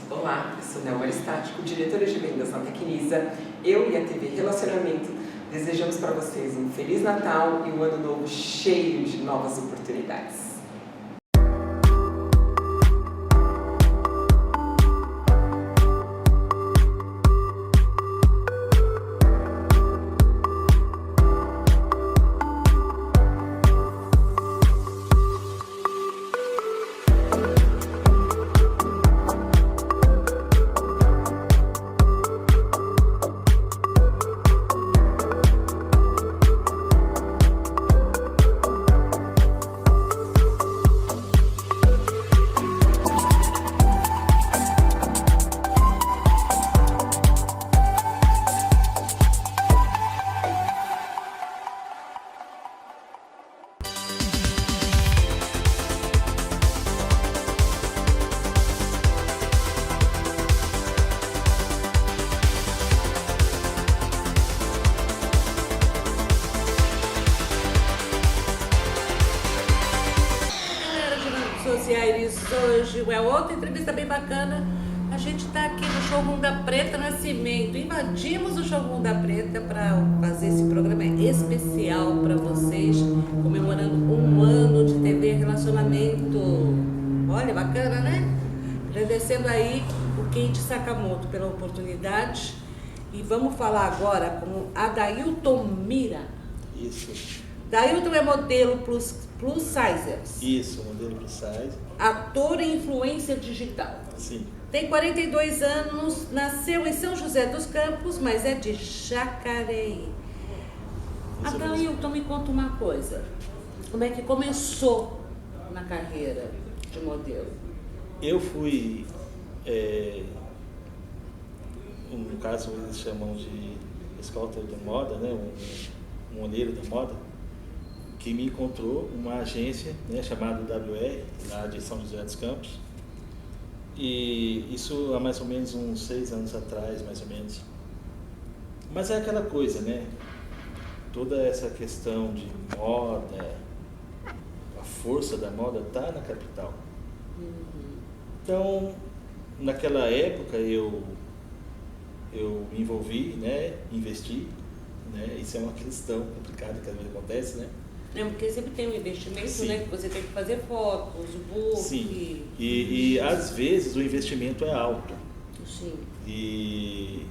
Olá, eu sou Nelma Aristático, diretora de vendas na Tecnisa. Eu e a TV Relacionamento desejamos para vocês um Feliz Natal e um Ano Novo cheio de novas oportunidades. Hoje é outra entrevista bem bacana. A gente está aqui no Showroom da Preta Nascimento. Invadimos o Showroom da Preta para fazer esse programa especial para vocês, comemorando um ano de TV Relacionamento. Olha, bacana, né? Agradecendo aí o Keiichi Sakamoto pela oportunidade. E vamos falar agora com Adailton Mira. Isso. Adailton é modelo plus size. Isso, modelo plus size. Ator e influencer digital. Sim. Tem 42 anos, nasceu em São José dos Campos, mas é de Jacareí. Adailton, me conta uma coisa. Como é que começou na carreira de modelo? Eu fui, no caso eles chamam de escolta da moda, né? Um olheiro da moda, que me encontrou uma agência, né, chamada WR, lá de São José dos Campos. E isso há mais ou menos uns 6 anos atrás, mais ou menos. Mas é aquela coisa, né? Toda essa questão de moda, a força da moda está na capital. Então, naquela época eu me envolvi, né, investi, né? Isso é uma questão complicada que às vezes acontece, né? É porque sempre tem um investimento, Sim. né? Que você tem que fazer fotos, book. Sim. E às vezes o investimento é alto. Sim. E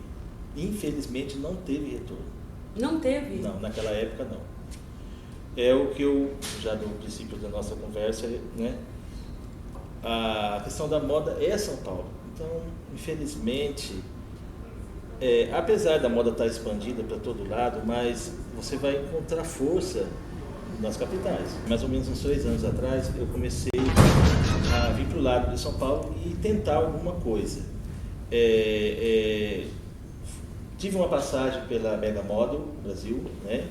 infelizmente não teve retorno. Não teve? Não, naquela época não. É o que eu, já no princípio da nossa conversa, né? A questão da moda é São Paulo. Então, infelizmente, apesar da moda estar expandida para todo lado, mas você vai encontrar força nas capitais. Mais ou menos uns 3 anos atrás, eu comecei a vir para o lado de São Paulo e tentar alguma coisa. Tive uma passagem pela Mega Model Brasil, né?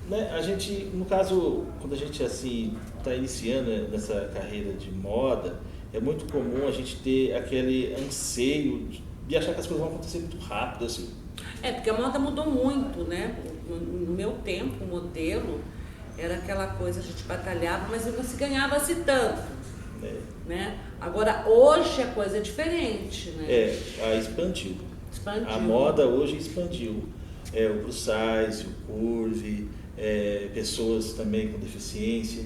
Né, a gente, no caso, quando a gente assim está iniciando nessa carreira de moda, é muito comum a gente ter aquele anseio de achar que as coisas vão acontecer muito rápido, assim. Porque a moda mudou muito, né? No meu tempo, o modelo era aquela coisa, a gente batalhava, mas não se ganhava-se tanto, né? Agora, hoje a coisa é diferente, né? Expandiu. Expandiu. A moda hoje expandiu. O plus size, o curve, pessoas também com deficiência,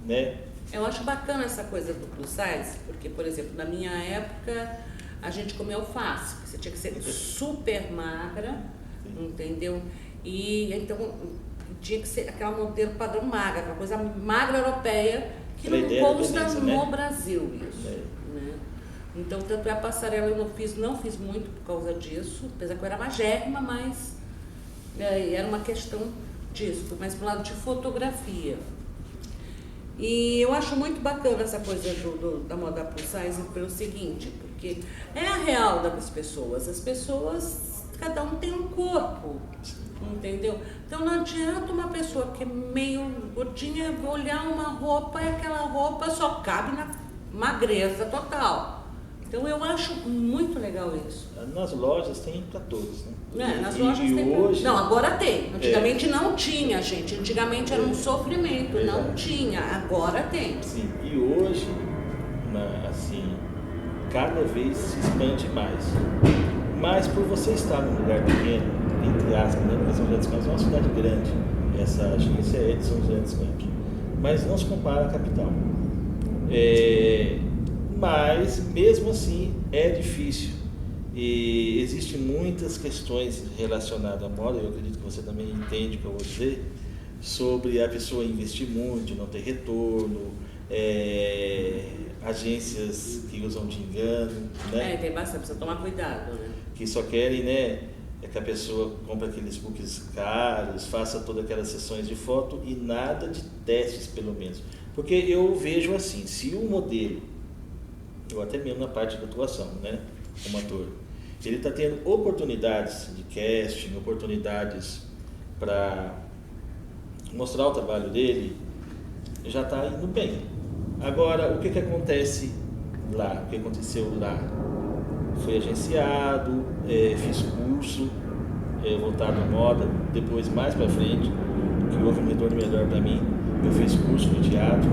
né? Eu acho bacana essa coisa do plus size, porque, por exemplo, na minha época, a gente comia alface, você tinha que ser super magra, entendeu? E então tinha que ser aquela modelo padrão magra, aquela coisa magra europeia, que não consta no Brasil isso, né? Então, tanto é a passarela eu não fiz muito por causa disso, apesar que eu era magérrima, mas era uma questão disso, mas pro lado de fotografia. E eu acho muito bacana essa coisa da moda plus size pelo seguinte, porque é a real das pessoas. As pessoas, cada um tem um corpo, entendeu? Então não adianta uma pessoa que é meio gordinha olhar uma roupa e aquela roupa só cabe na magreza total. Então eu acho muito legal isso. Nas lojas tem para todos, né? Nas lojas tem hoje... Não, agora tem. Antigamente não tinha, gente. Antigamente era um sofrimento, não tinha. Agora tem. Sim, e hoje, assim, cada vez se expande mais. Mas por você estar num lugar pequeno, entre aspas, né, porque São José dos Campos é uma cidade grande, essa agência é de São José dos Campos, mas não se compara à capital. Mas mesmo assim é difícil. E existem muitas questões relacionadas à moda, eu acredito que você também entende o que eu vou dizer, sobre a pessoa investir muito, não ter retorno, agências que usam de engano, né? Tem bastante, precisa tomar cuidado, né? Que só querem, né, que a pessoa compre aqueles books caros, faça todas aquelas sessões de foto e nada de testes, pelo menos. Porque eu vejo assim, se o modelo, ou até mesmo na parte da atuação, né, como ator, ele está tendo oportunidades de casting, oportunidades para mostrar o trabalho dele, já está indo bem. Agora, o que acontece lá? O que aconteceu lá? Fui agenciado, fiz curso voltado à moda, depois mais para frente, que houve um retorno melhor para mim, eu fiz curso de teatro,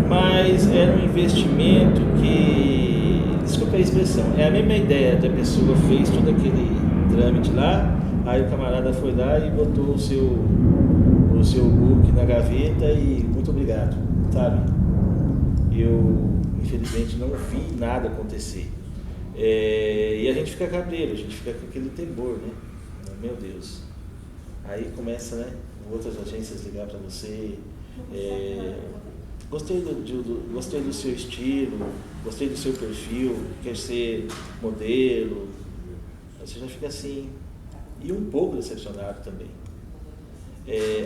mas era um investimento que, desculpa a expressão, é a mesma ideia da pessoa fez todo aquele trâmite lá, aí o camarada foi lá e botou o seu book na gaveta e muito obrigado, sabe? Eu, infelizmente, não vi nada acontecer. E a gente fica cabreiro, a gente fica com aquele temor, né? Meu Deus. Aí começa, né, outras agências ligar para você. Gostei do seu estilo, gostei do seu perfil, quer ser modelo. Aí você já fica assim, e um pouco decepcionado também.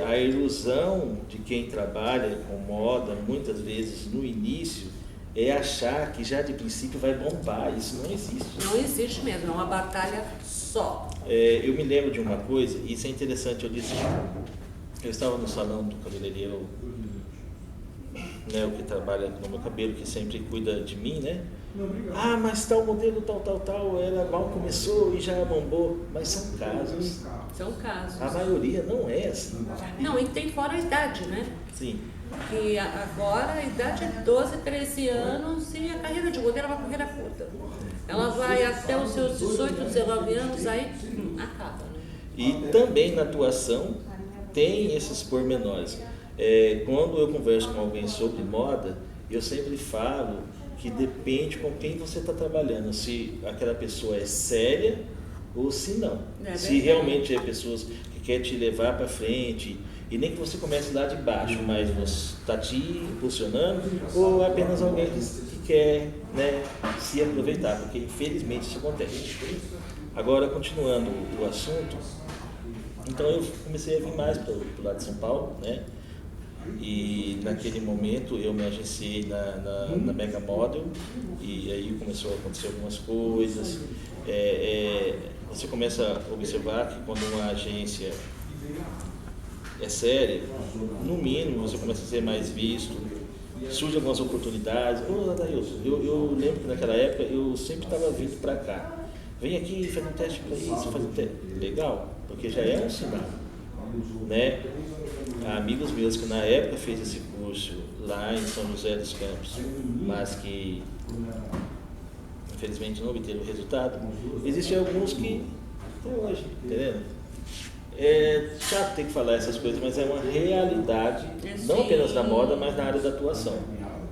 A ilusão de quem trabalha com moda, muitas vezes no início, é achar que já de princípio vai bombar. Isso não existe. Não existe mesmo, é uma batalha só. Eu me lembro de uma coisa, e isso é interessante, eu estava no salão do cabeleireiro, né, o que trabalha no meu cabelo, que sempre cuida de mim, né? Ah, mas tal modelo, tal, ela mal começou e já bombou. Mas são casos. São casos. A maioria não é assim. Não, e tem fora a idade, né? Sim. Que agora a idade é 12, 13 anos e a carreira de modelo é uma carreira curta. Ela vai até os seus 18, 19 anos, aí acaba, né? E também na atuação tem esses pormenores. Quando eu converso com alguém sobre moda, eu sempre falo que depende com quem você está trabalhando, se aquela pessoa é séria ou se não. Se realmente é pessoas que querem te levar para frente, e nem que você comece lá de baixo, mas você está te impulsionando, ou apenas alguém que quer, né, se aproveitar, porque infelizmente isso acontece. Agora, continuando o assunto, então eu comecei a vir mais para o lado de São Paulo, né? E naquele momento eu me agenciei na Mega Model, e aí começou a acontecer algumas coisas. Você começa a observar que quando uma agência é séria, no mínimo você começa a ser mais visto, surgem algumas oportunidades. Eu lembro que naquela época eu sempre estava vindo para cá. Vem aqui fazer um teste para isso, fazer um teste. Legal, porque já é um sinal, né? Há amigos meus que na época fez esse curso lá em São José dos Campos, mas que infelizmente não obteram o resultado. Existem alguns que até hoje, entendendo? É chato ter que falar essas coisas, mas é uma realidade, não apenas da moda, mas na área da atuação,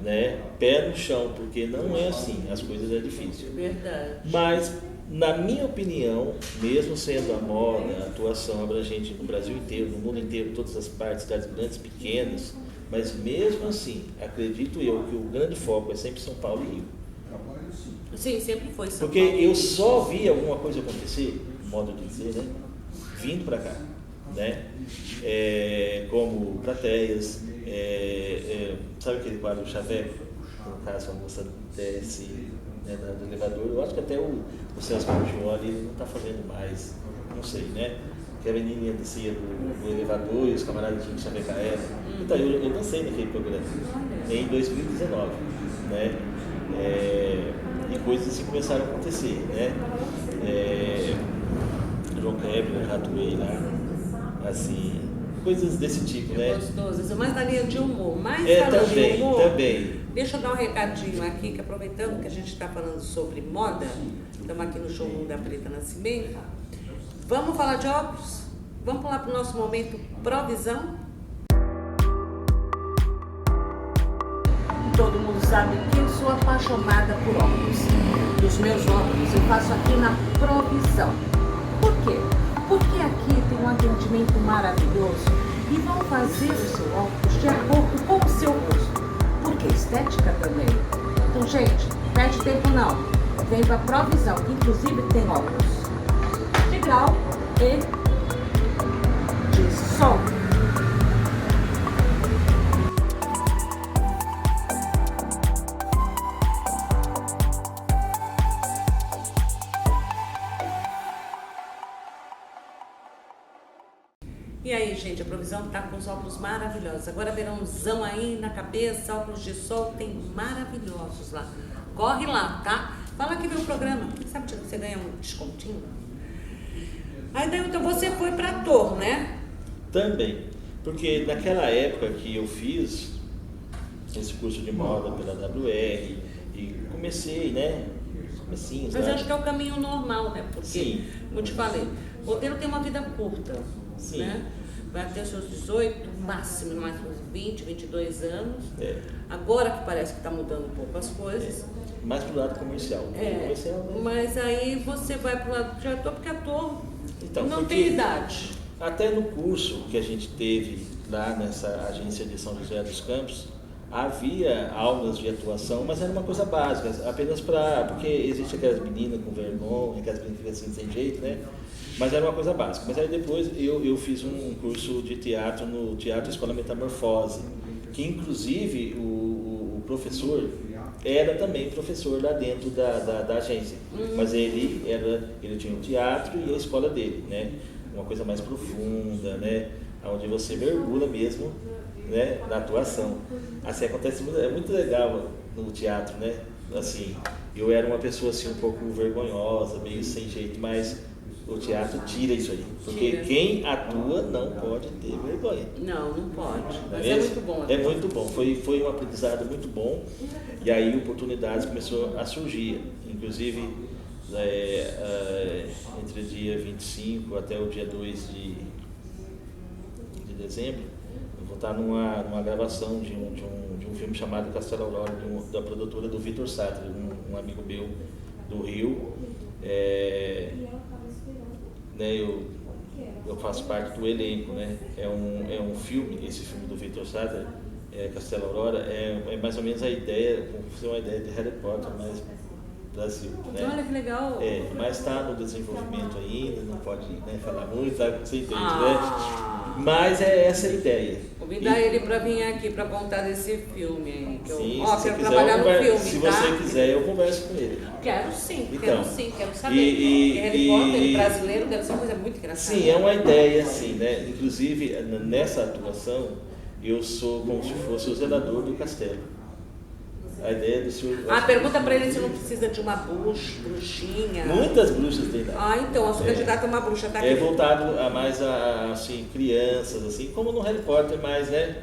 né? Pé no chão, porque não é assim, as coisas é difícil. Verdade. Mas, na minha opinião, mesmo sendo a moda, a atuação abrangente no Brasil inteiro, no mundo inteiro, todas as partes, cidades grandes, pequenas, mas mesmo assim, acredito eu que o grande foco é sempre São Paulo e Rio. Sim, sempre foi São Porque Paulo. eu só vi alguma coisa acontecer, modo de dizer, né? Vindo para cá, né? Como plateias, sabe aquele quadro Chaveco? No caso, a moça desce, né, do elevador. Eu acho que até o Celso Portioli não está fazendo mais, não sei, né? Que a menininha descia do elevador e os camaradas tinham que chavecar ela. Então, eu dancei naquele programa, em 2019, né? E coisas assim começaram a acontecer, né? João Kleber, já atuei lá, assim, coisas desse tipo, né? Gostoso, isso é mais na linha de humor, mais falando de humor. Também. Deixa eu dar um recadinho aqui, que aproveitando que a gente está falando sobre moda, estamos aqui no showroom da Preta Nascimento, vamos falar de óculos? Vamos pular para o nosso momento Provisão? Todo mundo sabe que eu sou apaixonada por óculos. E os meus óculos eu faço aqui na Provisão. Por quê? Porque aqui tem um atendimento maravilhoso e vão fazer o seu óculos de acordo com o seu rosto. Porque estética também. Então, gente, perde tempo não. Vem pra Provisão, que inclusive tem óculos de grau e de sol. E aí, gente, a Provisão tá com os óculos maravilhosos. Agora verãozão aí na cabeça, óculos de sol, tem maravilhosos lá. Corre lá, tá? Fala que viu o programa. Sabe que você ganha um descontinho? Aí daí, então você foi pra ator, né? Também, porque naquela época que eu fiz esse curso de moda pela WR e comecei, né? Comecinho, Mas eu acho que é o caminho normal, né? Porque, Sim. como eu te falei, o roteiro tem uma vida curta, Sim. né? Vai até os seus 18, máximo mais uns 20, 22 anos. Agora que parece que está mudando um pouco as coisas. Mais pro lado comercial. Comercial, né? Mas aí você vai pro lado de ator, porque ator Então, não porque tem idade. Até no curso que a gente teve lá nessa agência de São José dos Campos, havia aulas de atuação, mas era uma coisa básica, apenas porque existe aquelas meninas com vergonha, aquelas meninas que ficam assim sem jeito, né? Mas era uma coisa básica. Mas aí depois eu fiz um curso de teatro no Teatro Escola Metamorfose, que inclusive o professor era também professor lá dentro da agência. Mas ele tinha um teatro e a escola dele, né? Uma coisa mais profunda, né? Onde você mergulha mesmo, né? Na atuação. Assim, acontece muito, é muito legal no teatro, né? Assim, eu era uma pessoa assim um pouco vergonhosa, meio sem jeito, mas o teatro tira isso aí, porque quem atua não pode ter vergonha. Não pode. Mas É é muito bom. É muito bom, foi um aprendizado muito bom, e aí oportunidades começaram a surgir, inclusive entre o dia 25 até o dia 2 de dezembro, eu vou estar numa gravação de um filme chamado Castelo Aurora, da produtora do Vitor Sartre, um amigo meu do Rio. Né, eu faço parte do elenco, né? É um filme, esse filme do Vitor Sartre, Castelo Aurora, é mais ou menos a ideia, como se fosse uma ideia de Harry Potter, mas Brasil, né? Olha que legal. Mas está no desenvolvimento ainda, não pode, né, falar muito, sabe? Você entende, né? Mas é essa a ideia. Convidar ele para vir aqui para contar desse filme aí. Que Sim, eu se quero quiser, trabalhar no filme, se tá? você quiser, eu converso com ele. Quero sim, Então, quero saber. Porque Harry Potter brasileiro deve ser uma coisa muito engraçada. Sim, é uma ideia, assim, né? Inclusive, nessa atuação, eu sou como se fosse o zelador do castelo. A ideia do senhor... Pergunta para ele se não precisa de uma bruxinha. Muitas bruxas tem lá. Então, a sua candidata é uma bruxa, tá aqui. É voltado a mais a assim, crianças, assim, como no Harry Potter, mas né,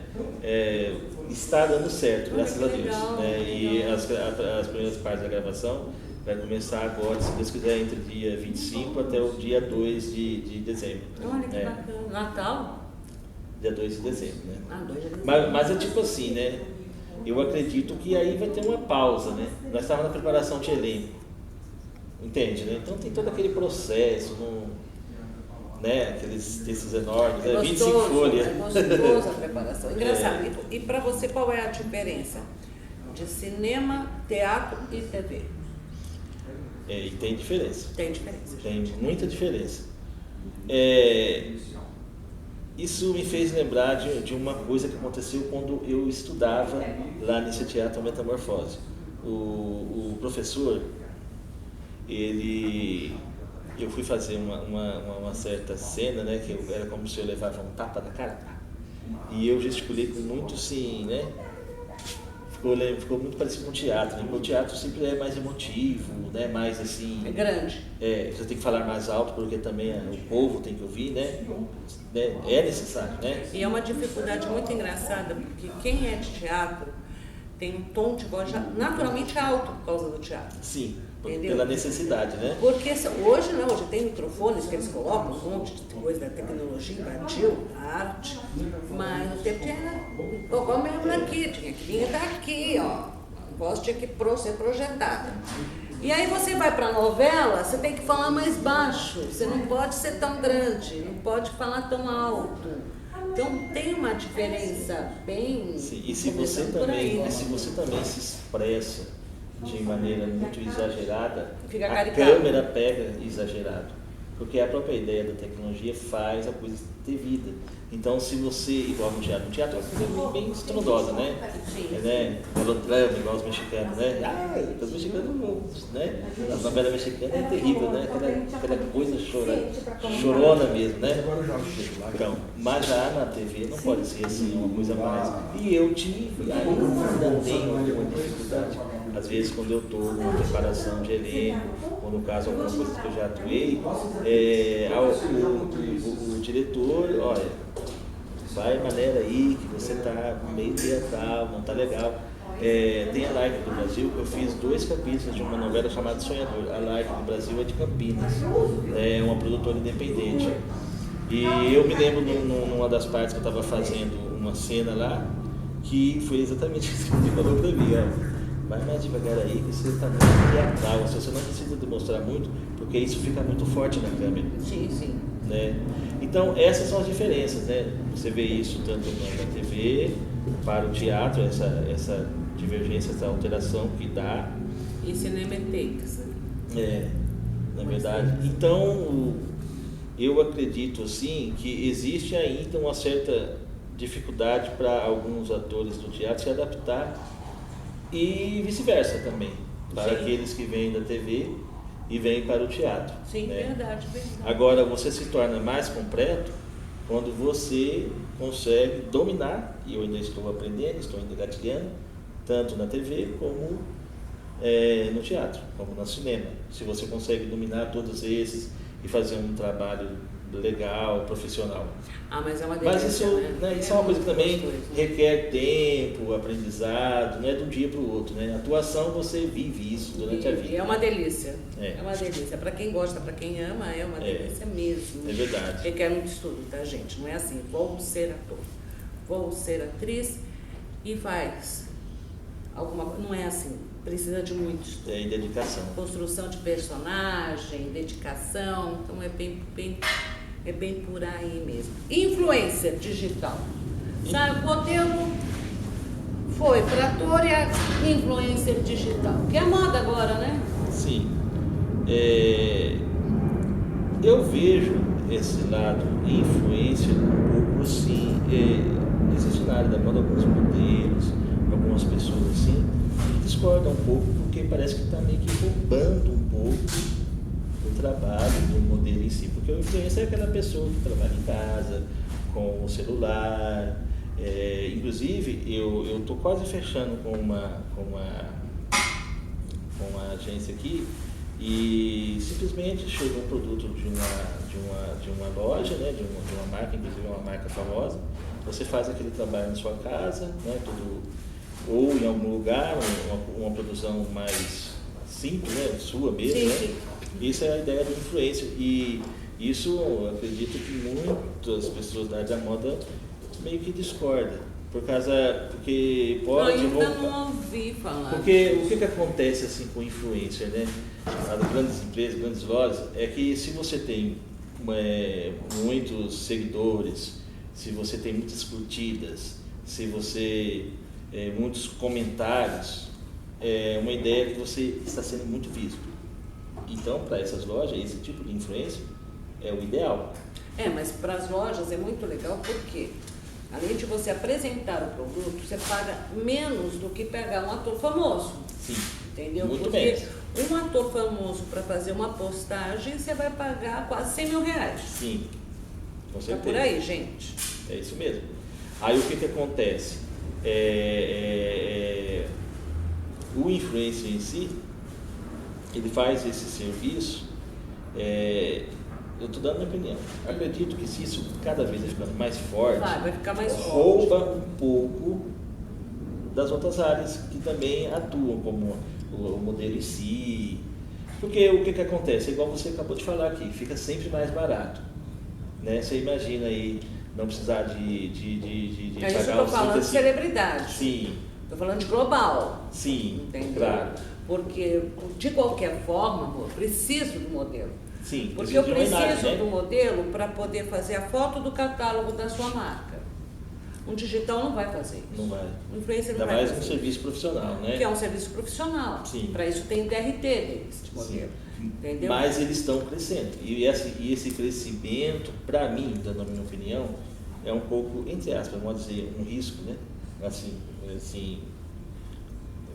está dando certo, graças a Deus. Legal, Né? E legal. as primeiras partes da gravação vai começar agora, se Deus quiser, entre o dia 25 até o dia 2 de dezembro. Olha que bacana. Natal? Dia 2 de dezembro, né? 2 de dezembro. Mas é tipo assim, né? Eu acredito que aí vai ter uma pausa, né? Nós estávamos na preparação de elenco, entende, né? Então tem todo aquele processo, né? Aqueles textos enormes, 25 folhas. É gostoso a preparação. Engraçado. E para você, qual é a diferença de cinema, teatro e TV? E tem diferença. Tem diferença. Tem muita diferença. Isso me fez lembrar de uma coisa que aconteceu quando eu estudava lá nesse Teatro Metamorfose. O professor, eu fui fazer uma certa cena, né, que era como se eu levava um tapa na cara, e eu gesticulei com muito, sim, né? Ficou muito parecido com o teatro, né? Porque o teatro sempre é mais emotivo, né? Mais assim... É grande. Você tem que falar mais alto, porque também o povo tem que ouvir, né? É necessário, né? E é uma dificuldade muito engraçada, porque quem é de teatro tem um tom de voz já naturalmente alto por causa do teatro. Sim, Entendeu? pela necessidade, né? Porque hoje não, hoje tem microfones que eles colocam, um monte de coisa da tecnologia, invadiu a arte, mas no tempo tinha igual mesmo aqui, tinha que vir daqui, ó, a voz tinha que ser projetada. E aí você vai para a novela, você tem que falar mais baixo, você não pode ser tão grande, não pode falar tão alto. Então tem uma diferença bem... Sim, e se você também, né? se expressa de maneira muito exagerada, Fica a caricato. câmera pega exagerado, porque a própria ideia da tecnologia faz a coisa ter vida. Então, se você, igual no teatro é uma coisa bem estrondosa, né? Sim. Né? Melodrama, igual os mexicanos, né? Os mexicanos, né? A novela mexicana é terrível, né? Aquela coisa chorona mesmo, né? Então, mas já na TV não pode ser assim, uma coisa mais. E eu tive, ainda tenho uma dificuldade. Às vezes, quando eu estou numa preparação de elenco, ou no caso, alguma coisa que eu já atuei, o diretor, olha, vai maneira aí, que você está meio teatral, não está legal. Tem a Live do Brasil, eu fiz 2 capítulos de uma novela chamada Sonhador. A Live do Brasil é de Campinas, é uma produtora independente. E eu me lembro numa das partes que eu estava fazendo uma cena lá, que foi exatamente isso que ele falou para mim, ó. Vai mais devagar aí, que você está muito teatral, você não precisa demonstrar muito, porque isso fica muito forte na câmera. Sim, sim. Né? Então, essas são as diferenças, né? Você vê isso tanto na TV, para o teatro, essa divergência, essa alteração que dá. E cinematecas, né? Na verdade. Então, eu acredito, assim, que existe ainda uma certa dificuldade para alguns atores do teatro se adaptar e vice-versa também, para Sim. aqueles que vêm da TV e vêm para o teatro. Sim, né? verdade. Agora, você se torna mais completo quando você consegue dominar, e eu ainda estou aprendendo, estou ainda gatilhando, tanto na TV como no teatro, como no cinema. Se você consegue dominar todos esses e fazer um trabalho legal, profissional. Mas é uma delícia, Mas isso, né? Isso é uma coisa que também gostoso. requer tempo, aprendizado, não é de um dia para o outro, né? Atuação, você vive isso durante a vida. É uma delícia. É. É uma delícia. Para quem gosta, para quem ama, é uma delícia mesmo. É verdade. Requer muito estudo, tá, gente? Não é assim, vou ser ator, vou ser atriz e faz alguma coisa. Não é assim. Precisa de muito estudo. E dedicação. Construção de personagem, dedicação. Então é bem por aí mesmo. Influência digital. Sabe, o modelo foi para ator e a influencer digital, que é moda agora, né? Sim. Eu vejo esse lado influência um pouco assim, existe na área da moda alguns modelos, algumas pessoas assim, que discordam um pouco porque parece que está meio que roubando um pouco o trabalho do modelo em si, porque o influencer é aquela pessoa que trabalha em casa, com o celular. Inclusive, eu estou quase fechando com uma agência aqui e simplesmente chega um produto de uma loja, né, de uma marca, inclusive uma marca famosa. Você faz aquele trabalho na sua casa, né, ou em algum lugar, uma produção mais simples, né, sua mesmo. Sim, né? sim. Isso é a ideia do influencer e isso eu acredito que muitas pessoas da área da moda meio que discordam, porque pode... Ainda não ouvi falar. Porque o que acontece assim com o influencer, né? As grandes empresas, grandes lojas, é que se você tem muitos seguidores, se você tem muitas curtidas, se você muitos comentários, é uma ideia que você está sendo muito visto. Então, para essas lojas, esse tipo de influência é o ideal. Mas para as lojas é muito legal porque, além de você apresentar o produto, você paga menos do que pegar um ator famoso. Sim. Entendeu? Muito porque bem. um ator famoso para fazer uma postagem, você vai pagar quase 100 mil reais. Sim, com Tá certeza. por aí, gente. É isso mesmo. Aí o que acontece? O influencer em si, ele faz esse serviço, eu estou dando minha opinião. Acredito que se isso cada vez vai ficando mais forte, Vai ficar mais forte. rouba um pouco das outras áreas que também atuam, como o modelo em si. Porque o que acontece? Igual você acabou de falar aqui, fica sempre mais barato. Né? Você imagina aí não precisar de É isso que eu pagar estou falando de celebridade. Sim. Estou falando de global. Sim, entendeu? claro. Porque, de qualquer forma, amor, preciso do modelo. Sim, Porque eu de uma imagem, preciso né? do modelo para poder fazer a foto do catálogo da sua marca. Um digital não vai fazer isso. Não vai. Um influencer não Ainda vai mais fazer um isso. serviço profissional, né? Que é um serviço profissional. Sim. Para isso tem o DRT deles, de modelo. Entendeu? Mas eles estão crescendo. E esse crescimento, para mim, dando a minha opinião, é um pouco, entre aspas, vamos dizer, um risco, né? Assim,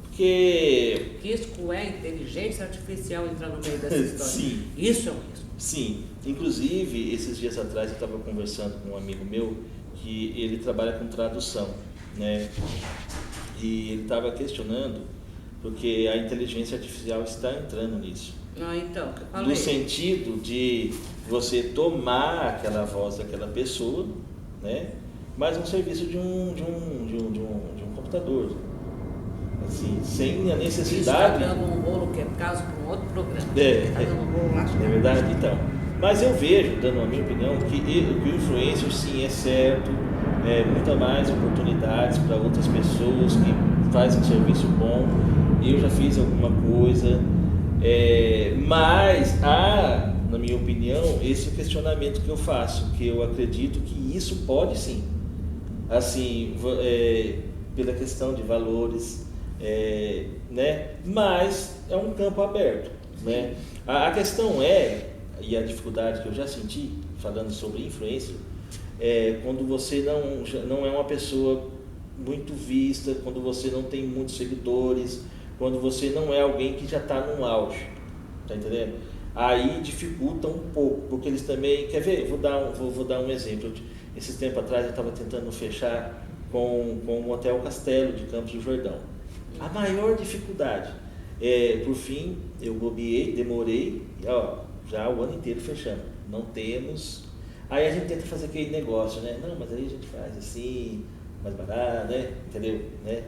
porque... Risco é inteligência artificial entrar no meio dessa história. Sim. Isso é um risco. Sim. Inclusive, esses dias atrás eu estava conversando com um amigo meu que ele trabalha com tradução, né? E ele estava questionando porque a inteligência artificial está entrando nisso. Ah, então, que eu falei. No sentido de você tomar aquela voz daquela pessoa, né? Mas um serviço de um computador. Assim, sem a necessidade. Isso está dando um rolo que é caso para um outro programa. É, Está dando um rolo lá. é verdade? Então. Mas eu vejo, dando a minha opinião, que o influencer sim é certo, muita mais oportunidades para outras pessoas que fazem um serviço bom. Eu já fiz alguma coisa, mas há, na minha opinião, esse questionamento que eu faço, que eu acredito que isso pode sim, assim, pela questão de valores, né? Mas é um campo aberto, né? A questão e a dificuldade que eu já senti, falando sobre influencer, quando você não é uma pessoa muito vista, quando você não tem muitos seguidores, quando você não é alguém que já está no auge, tá entendendo? Aí dificulta um pouco, porque eles também, quer ver, vou dar um exemplo. Esses tempos atrás eu estava tentando fechar com o Hotel Castelo de Campos do Jordão. A maior dificuldade, por fim, eu bobeei, demorei, já o ano inteiro fechando, não temos. Aí a gente tenta fazer aquele negócio, né? Não, mas aí a gente faz assim, mais barato, né? Entendeu? Né?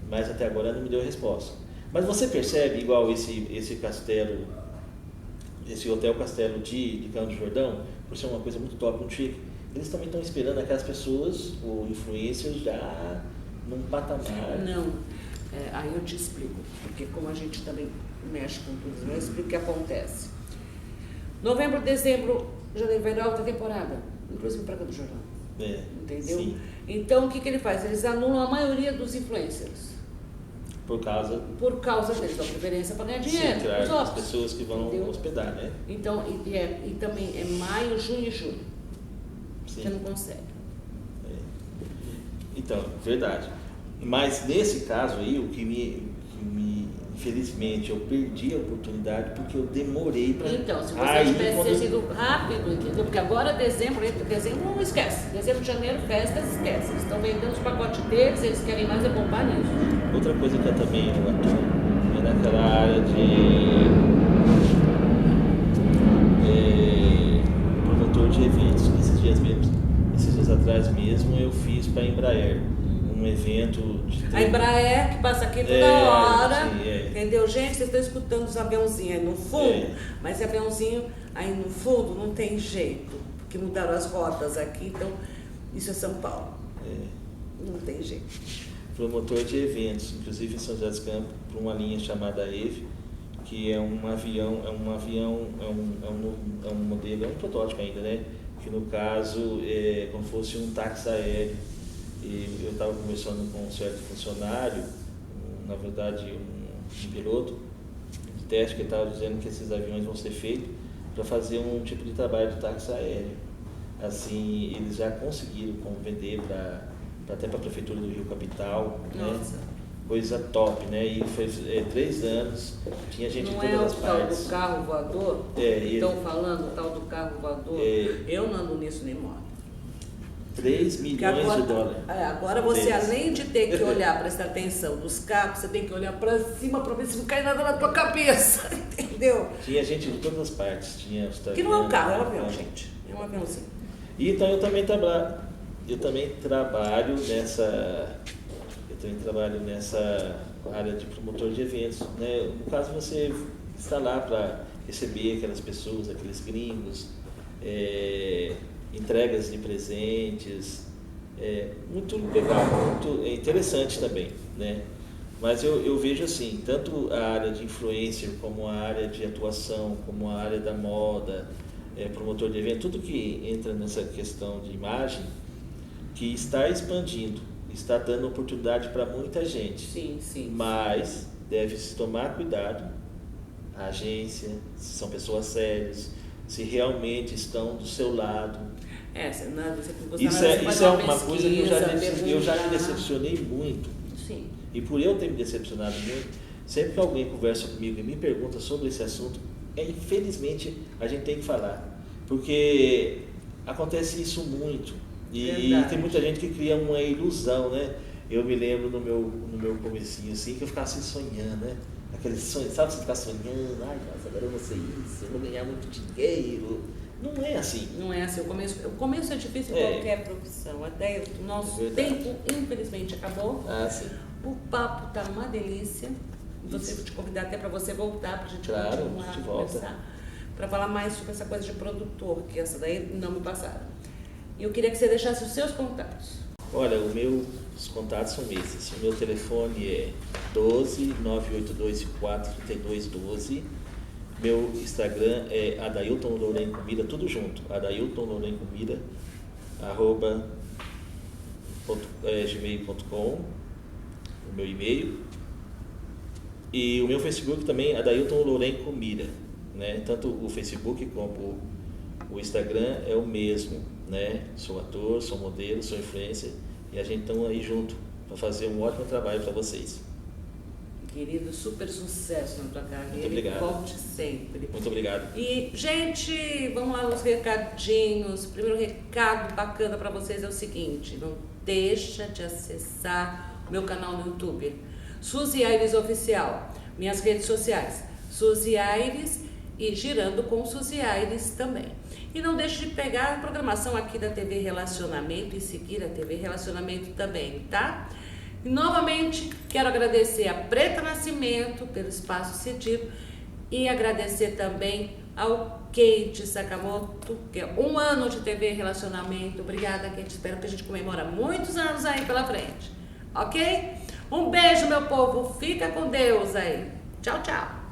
Mas até agora não me deu resposta. Mas você percebe, igual esse castelo, esse Hotel Castelo de Campos do Jordão, por ser uma coisa muito top, muito chique, eles também estão esperando aquelas pessoas, ou influencers, já num patamar. Não, aí eu te explico, porque como a gente também mexe com tudo, eu explico o que acontece. Novembro, dezembro, janeiro, vai dar alta temporada, inclusive para Campos do Jordão. Entendeu? Sim. Então, o que ele faz? Eles anulam a maioria dos influencers. Por causa deles, dão preferência para ganhar dinheiro. Sim, claro, os as outros. pessoas que vão Entendeu? hospedar, né? Então, e também é maio, junho e julho. Sim. Você não consegue. Então, verdade. Mas nesse caso aí, o que me infelizmente, eu perdi a oportunidade porque eu demorei para... Então, se você tivesse sido rápido, entendeu? Porque agora dezembro não esquece. Dezembro, janeiro, festas, esquece. Eles estão vendendo os pacotes deles, eles querem mais é bombar nisso. Outra coisa que eu também atuo é naquela área de promotor de eventos. Esses dias atrás mesmo eu fiz para a Embraer um evento de... A Embraer, que passa aqui toda hora, sim, entendeu? Gente, vocês estão escutando os aviãozinhos aí no fundo, mas esse aviãozinho aí no fundo não tem jeito, porque mudaram as rotas aqui, então isso é São Paulo. Não tem jeito. Promotor de eventos, inclusive em São José dos Campos, para uma linha chamada EVE, que é um modelo, é um protótipo ainda, né? Que no caso é como se fosse um táxi aéreo. E eu estava conversando com um certo funcionário, na verdade um piloto de teste, que estava dizendo que esses aviões vão ser feitos para fazer um tipo de trabalho de táxi aéreo. Assim, eles já conseguiram vender até para a Prefeitura do Rio Capital, né? Coisa top, né? E fez 3 anos, tinha gente não de todas as partes. Não é o tal do carro voador? Estão falando o tal do carro voador? Eu não ando nisso nem morro. 3 milhões de dólares. Agora você, além de ter que olhar, prestar atenção nos carros, você tem que olhar para cima para ver se não cai nada na tua cabeça, entendeu? Tinha gente de todas as partes. Que não é um carro, é um avião, gente. É um aviãozinho. E então eu também trabalho nessa... Eu também trabalho nessa área de promotor de eventos, né? No caso, você está lá para receber aquelas pessoas, aqueles gringos, entregas de presentes, muito legal, muito interessante também, né? Mas eu vejo assim, tanto a área de influencer, como a área de atuação, como a área da moda, promotor de evento, tudo que entra nessa questão de imagem, que está expandindo, está dando oportunidade para muita gente. Sim, sim. Mas deve-se tomar cuidado, a agência, se são pessoas sérias, se realmente estão do seu lado. Isso é uma coisa que eu já me decepcionei muito. Sim. E por eu ter me decepcionado muito, sempre que alguém conversa comigo e me pergunta sobre esse assunto, infelizmente a gente tem que falar. Porque acontece isso muito. E tem muita gente que cria uma ilusão, né? Eu me lembro no meu comecinho assim, que eu ficava assim sonhando, né? Aquele sonho, sabe, você ficar sonhando, ai, nossa, agora eu vou ser isso, eu vou ganhar muito dinheiro. Não é assim. Não é assim. O começo é difícil em qualquer profissão. Até o nosso tempo, infelizmente, acabou. Sim. O papo tá uma delícia. Vou te convidar até para você voltar, para a gente continuar a conversar. Para falar mais sobre essa coisa de produtor, que essa daí não me passaram. E eu queria que você deixasse os seus contatos. Olha, os contatos são esses. O meu telefone é 12 98254 3212. Meu Instagram é Adailton Lourenco Mira, tudo junto. Adailton Lourenco Mira, @gmail.com, o meu e-mail. E o meu Facebook também, Adailton Lourenco Mira, né? Tanto o Facebook como o Instagram é o mesmo, né? Sou ator, sou modelo, sou influencer e a gente está aí junto para fazer um ótimo trabalho para vocês. Querido, super sucesso na tua carreira. Muito obrigado. Volte sempre. Muito obrigado. E, gente, vamos lá nos recadinhos. O primeiro recado bacana para vocês é o seguinte: não deixa de acessar o meu canal no YouTube, Suzy Aires Oficial, minhas redes sociais, Suzy Aires e Girando com Suzy Aires também. E não deixe de pegar a programação aqui da TV Relacionamento e seguir a TV Relacionamento também, tá? E novamente quero agradecer a Preta Nascimento pelo espaço cedido e agradecer também ao Kate Sakamoto, que é 1 ano de TV Relacionamento. Obrigada, Kate. Espero que a gente comemore muitos anos aí pela frente. Ok? Um beijo, meu povo. Fica com Deus aí. Tchau, tchau.